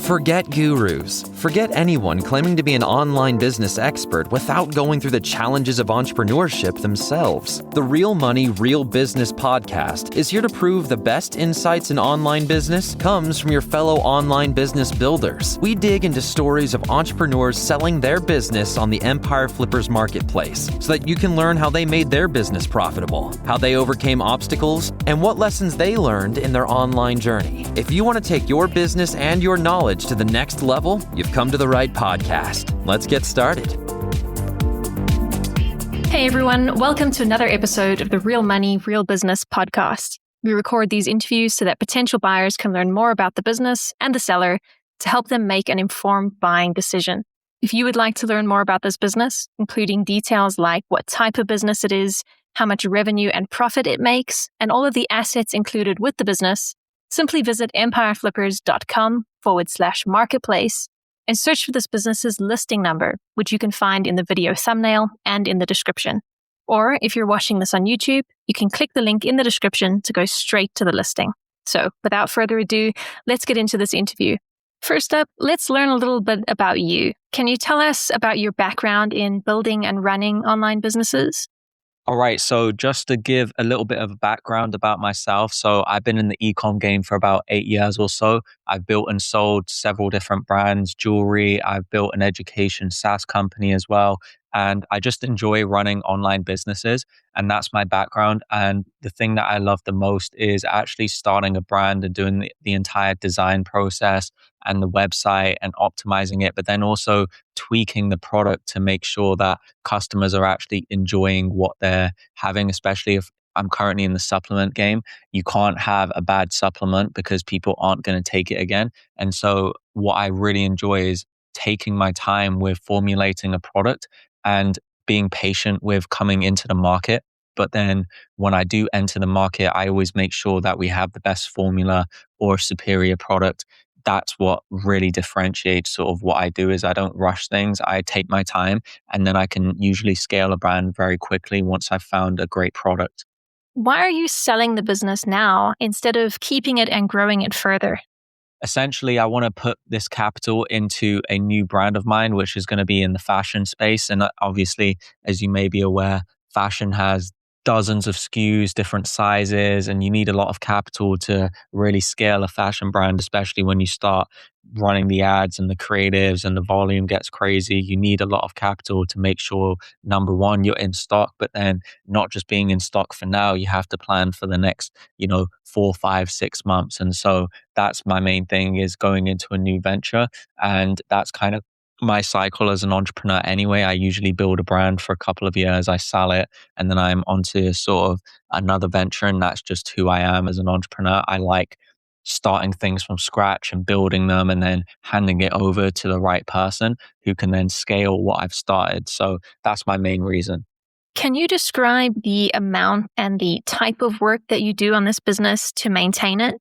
Forget gurus. Forget anyone claiming to be an online business expert without going through the challenges of entrepreneurship themselves. The Real Money, Real Business podcast is here to prove the best insights in online business comes from your fellow online business builders. We dig into stories of entrepreneurs selling their business on the Empire Flippers marketplace so that you can learn how they made their business profitable, how they overcame obstacles, and what lessons they learned in their online journey. If you want to take your business and your knowledge to the next level, you've come to the right podcast. Let's get started. Hey everyone, welcome to another episode of the Real Money, Real Business podcast. We record these interviews so that potential buyers can learn more about the business and the seller to help them make an informed buying decision. If you would like to learn more about this business, including details like what type of business it is, how much revenue and profit it makes, and all of the assets included with the business, simply visit empireflippers.com/marketplace and search for this business's listing number, which you can find in the video thumbnail and in the description. Or if you're watching this on YouTube, you can click the link in the description to go straight to the listing. So without further ado, let's get into this interview. First up, let's learn a little bit about you. Can you tell us about your background in building and running online businesses? All right, so just to give a little bit of a background about myself. So I've been in the e-com game for about 8 years or so. I've built and sold several different brands, jewelry. I've built an education SaaS company as well. And I just enjoy running online businesses. And that's my background. And the thing that I love the most is actually starting a brand and doing the entire design process and the website and optimizing it, but then also tweaking the product to make sure that customers are actually enjoying what they're having, especially if I'm currently in the supplement game. You can't have a bad supplement because people aren't going to take it again. And so what I really enjoy is taking my time with formulating a product and being patient with coming into the market. But then when I do enter the market, I always make sure that we have the best formula or superior product. That's what really differentiates sort of what I do is I don't rush things. I take my time and then I can usually scale a brand very quickly once I've found a great product. Why are you selling the business now instead of keeping it and growing it further? Essentially, I want to put this capital into a new brand of mine, which is going to be in the fashion space. And obviously, as you may be aware, fashion has dozens of SKUs, different sizes, and you need a lot of capital to really scale a fashion brand, especially when you start running the ads and the creatives and the volume gets crazy. You need a lot of capital to make sure, number one, you're in stock, but then not just being in stock for now, you have to plan for the next, 4, 5, 6 months. And so that's my main thing is going into a new venture. And that's kind of my cycle as an entrepreneur anyway. I usually build a brand for a couple of years, I sell it, and then I'm onto sort of another venture. And that's just who I am as an entrepreneur. I like starting things from scratch and building them and then handing it over to the right person who can then scale what I've started. So that's my main reason. Can you describe the amount and the type of work that you do on this business to maintain it?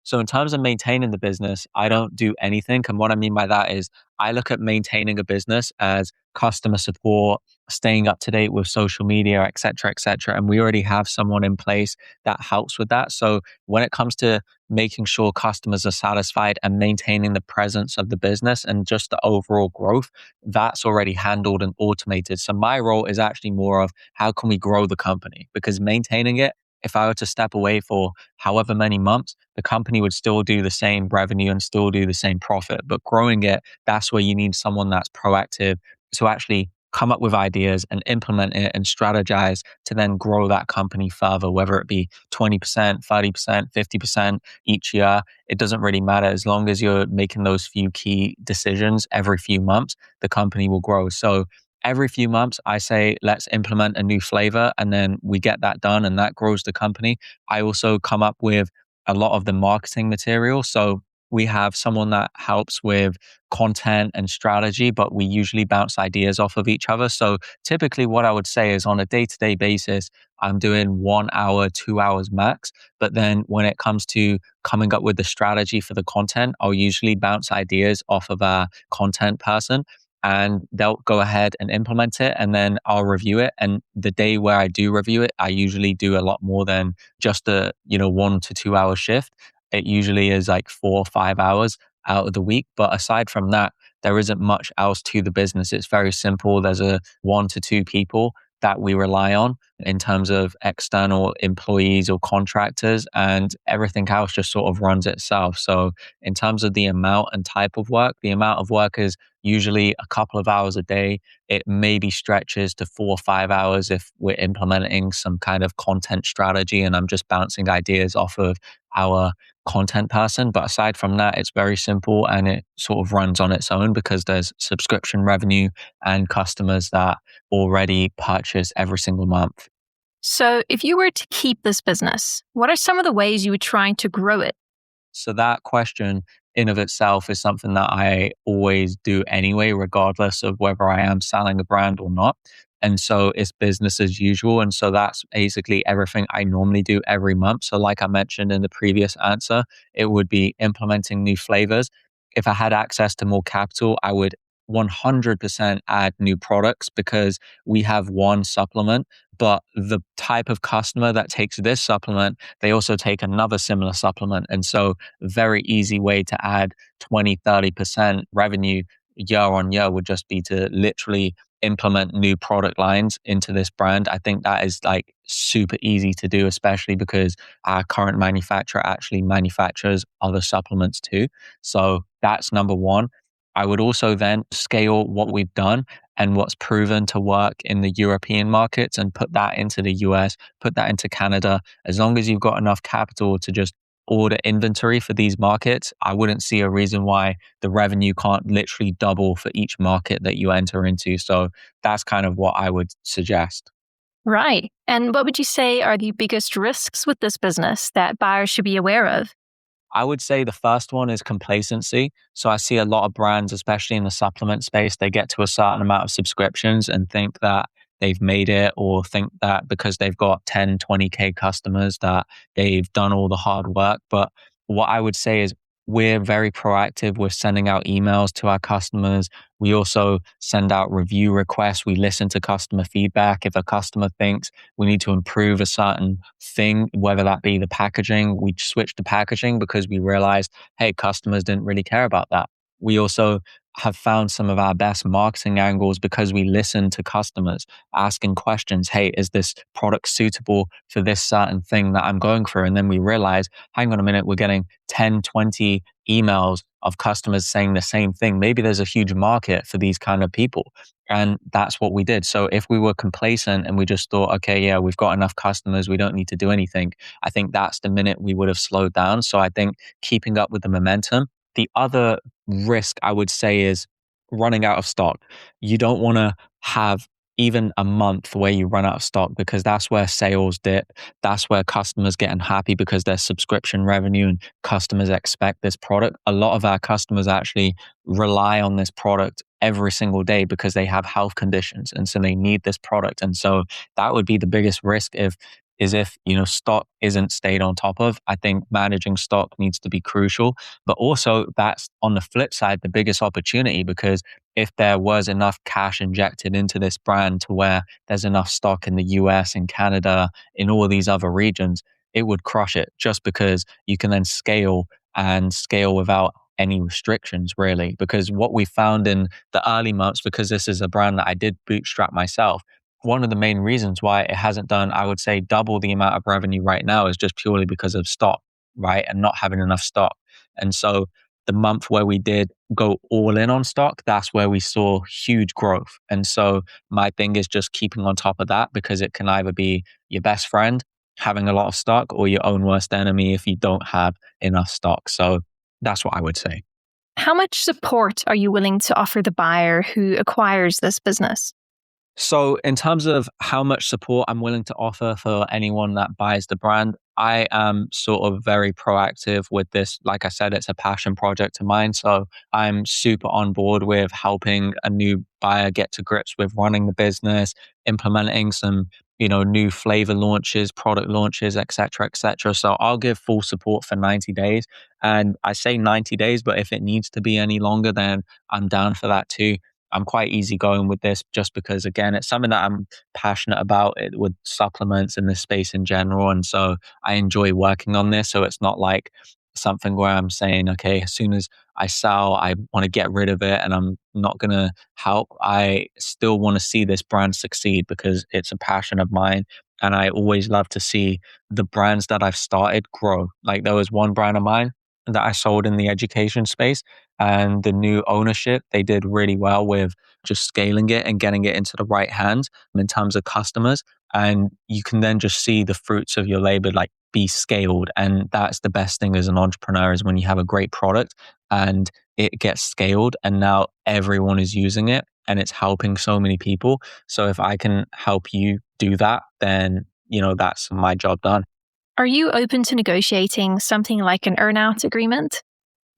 So in terms of maintaining the business, I don't do anything. And what I mean by that is I look at maintaining a business as customer support, staying up to date with social media, et cetera, et cetera. And we already have someone in place that helps with that. So when it comes to making sure customers are satisfied and maintaining the presence of the business and just the overall growth, that's already handled and automated. So my role is actually more of how can we grow the company? Because maintaining it, if I were to step away for however many months, the company would still do the same revenue and still do the same profit. But growing it, that's where you need someone that's proactive to actually come up with ideas and implement it and strategize to then grow that company further, whether it be 20%, 30%, 50% each year. It doesn't really matter. As long as you're making those few key decisions every few months, the company will grow. So every few months, I say, let's implement a new flavor, and then we get that done, and that grows the company. I also come up with a lot of the marketing material. So we have someone that helps with content and strategy, but we usually bounce ideas off of each other. So typically what I would say is on a day-to-day basis, I'm doing 1 hour, 2 hours max. But then when it comes to coming up with the strategy for the content, I'll usually bounce ideas off of a content person, and they'll go ahead and implement it, and then I'll review it. And the day where I do review it, I usually do a lot more than just a 1 to 2 hour shift. it usually is like 4 or 5 hours out of the week. But aside from that, there isn't much else to the business. It's very simple. There's a 1 to 2 people that we rely on in terms of external employees or contractors, and everything else just sort of runs itself. So in terms of the amount and type of work, the amount of work is usually a couple of hours a day. It maybe stretches to 4 or 5 hours if we're implementing some kind of content strategy and I'm just bouncing ideas off of our content person. But aside from that, it's very simple and it sort of runs on its own because there's subscription revenue and customers that already purchase every single month. So, if you were to keep this business, what are some of the ways you would try to grow it? So that question in of itself is something that I always do anyway, regardless of whether I am selling a brand or not. And so it's business as usual. And so that's basically everything I normally do every month. So like I mentioned in the previous answer, it would be implementing new flavors. If I had access to more capital, I would 100% add new products because we have one supplement, but the type of customer that takes this supplement, they also take another similar supplement. And so very easy way to add 20, 30% revenue year on year would just be to literally implement new product lines into this brand. I think that is like super easy to do, especially because our current manufacturer actually manufactures other supplements too. So that's number one. I would also then scale what we've done and what's proven to work in the European markets and put that into the US, put that into Canada. As long as you've got enough capital to just order inventory for these markets, I wouldn't see a reason why the revenue can't literally double for each market that you enter into. So that's kind of what I would suggest. Right. And what would you say are the biggest risks with this business that buyers should be aware of? I would say the first one is complacency. So I see a lot of brands, especially in the supplement space, they get to a certain amount of subscriptions and think that they've made it, or think that because they've got 10, 20K customers that they've done all the hard work. But what I would say is we're very proactive. We're sending out emails to our customers. We also send out review requests. We listen to customer feedback. If a customer thinks we need to improve a certain thing, whether that be the packaging, we switch the packaging because we realized, hey, customers didn't really care about that. We also have found some of our best marketing angles because we listen to customers asking questions. Hey, is this product suitable for this certain thing that I'm going through? And then we realize, hang on a minute, we're getting 10, 20 emails of customers saying the same thing. Maybe there's a huge market for these kind of people. And that's what we did. So if we were complacent and we just thought, okay, yeah, we've got enough customers, we don't need to do anything, I think that's the minute we would have slowed down. So I think keeping up with the momentum. The other risk I would say is running out of stock. You don't want to have even a month where you run out of stock because that's where sales dip. That's where customers get unhappy because there's subscription revenue and customers expect this product. A lot of our customers actually rely on this product every single day because they have health conditions and so they need this product. And so that would be the biggest risk if stock isn't stayed on top of. I think managing stock needs to be crucial, but also that's on the flip side the biggest opportunity, because if there was enough cash injected into this brand to where there's enough stock in the US and Canada, in all of these other regions, it would crush it, just because you can then scale and scale without any restrictions really. Because what we found in the early months, because this is a brand that I did bootstrap myself, one of the main reasons why it hasn't done, I would say, double the amount of revenue right now is just purely because of stock, right? And not having enough stock. And so the month where we did go all in on stock, that's where we saw huge growth. And so my thing is just keeping on top of that, because it can either be your best friend having a lot of stock or your own worst enemy if you don't have enough stock. So that's what I would say. How much support are you willing to offer the buyer who acquires this business? So in terms of how much support I'm willing to offer for anyone that buys the brand, I am sort of very proactive with this. Like I said, it's a passion project of mine. So I'm super on board with helping a new buyer get to grips with running the business, implementing some, new flavor launches, product launches, et cetera, et cetera. So I'll give full support for 90 days. And I say 90 days, but if it needs to be any longer, then I'm down for that too. I'm quite easygoing with this just because, again, it's something that I'm passionate about with supplements in this space in general. And so I enjoy working on this. So it's not like something where I'm saying, okay, as soon as I sell, I want to get rid of it and I'm not going to help. I still want to see this brand succeed because it's a passion of mine. And I always love to see the brands that I've started grow. Like there was one brand of mine that I sold in the education space, and the new ownership, they did really well with just scaling it and getting it into the right hands in terms of customers. And you can then just see the fruits of your labor like be scaled. And that's the best thing as an entrepreneur, is when you have a great product and it gets scaled and now everyone is using it and it's helping so many people. So if I can help you do that, then, that's my job done. Are you open to negotiating something like an earn-out agreement?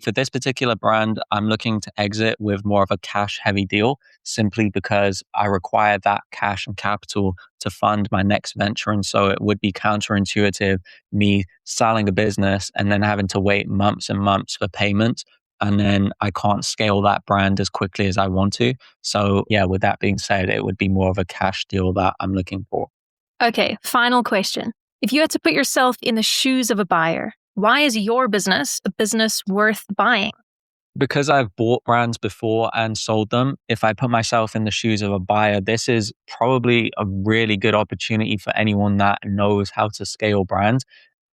For this particular brand, I'm looking to exit with more of a cash heavy deal, simply because I require that cash and capital to fund my next venture. And so it would be counterintuitive me selling a business and then having to wait months and months for payment. And then I can't scale that brand as quickly as I want to. So yeah, with that being said, it would be more of a cash deal that I'm looking for. Okay, final question. If you had to put yourself in the shoes of a buyer, why is your business a business worth buying? Because I've bought brands before and sold them, if I put myself in the shoes of a buyer, this is probably a really good opportunity for anyone that knows how to scale brands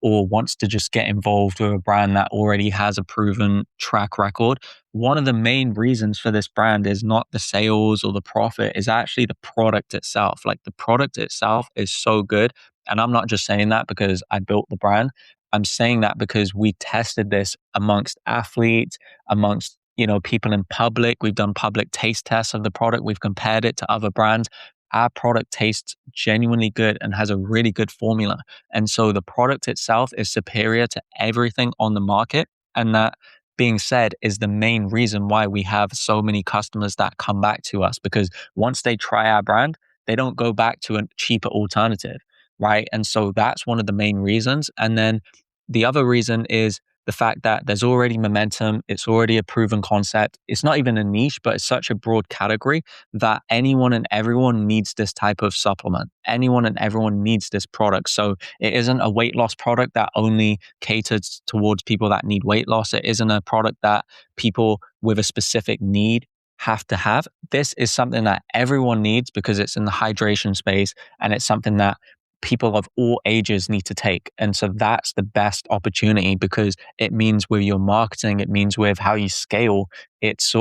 or wants to just get involved with a brand that already has a proven track record. One of the main reasons for this brand is not the sales or the profit, is actually the product itself. Like the product itself is so good. And I'm not just saying that because I built the brand. I'm saying that because we tested this amongst athletes, amongst, people in public. We've done public taste tests of the product. We've compared it to other brands. Our product tastes genuinely good and has a really good formula. And so the product itself is superior to everything on the market. And that being said is the main reason why we have so many customers that come back to us, because once they try our brand, they don't go back to a cheaper alternative, right? And so that's one of the main reasons. And then the other reason is the fact that there's already momentum. It's already a proven concept. It's not even a niche, but it's such a broad category that anyone and everyone needs this type of supplement. Anyone and everyone needs this product. So it isn't a weight loss product that only caters towards people that need weight loss. It isn't a product that people with a specific need have to have. This is something that everyone needs because it's in the hydration space, and it's something that people of all ages need to take. And so that's the best opportunity, because it means with your marketing, it means with how you scale, it's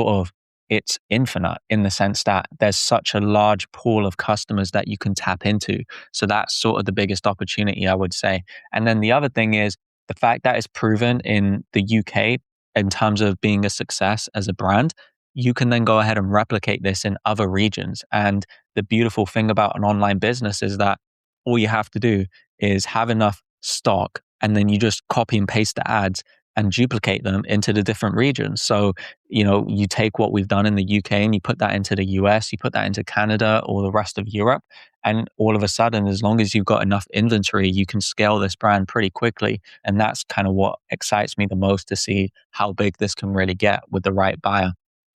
infinite in the sense that there's such a large pool of customers that you can tap into. So that's sort of the biggest opportunity, I would say. And then the other thing is the fact that it's proven in the UK in terms of being a success as a brand. You can then go ahead and replicate this in other regions. And the beautiful thing about an online business is that all you have to do is have enough stock, and then you just copy and paste the ads and duplicate them into the different regions. So, you take what we've done in the UK and you put that into the US, you put that into Canada or the rest of Europe. And all of a sudden, as long as you've got enough inventory, you can scale this brand pretty quickly. And that's kind of what excites me the most, to see how big this can really get with the right buyer.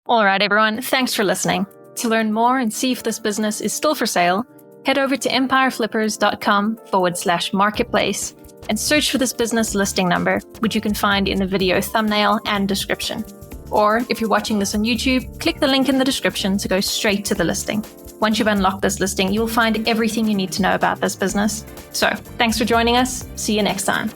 All right, everyone. Thanks for listening. To learn more and see if this business is still for sale, head over to empireflippers.com/marketplace and search for this business listing number, which you can find in the video thumbnail and description. Or if you're watching this on YouTube, click the link in the description to go straight to the listing. Once you've unlocked this listing, you'll find everything you need to know about this business. So, thanks for joining us. See you next time.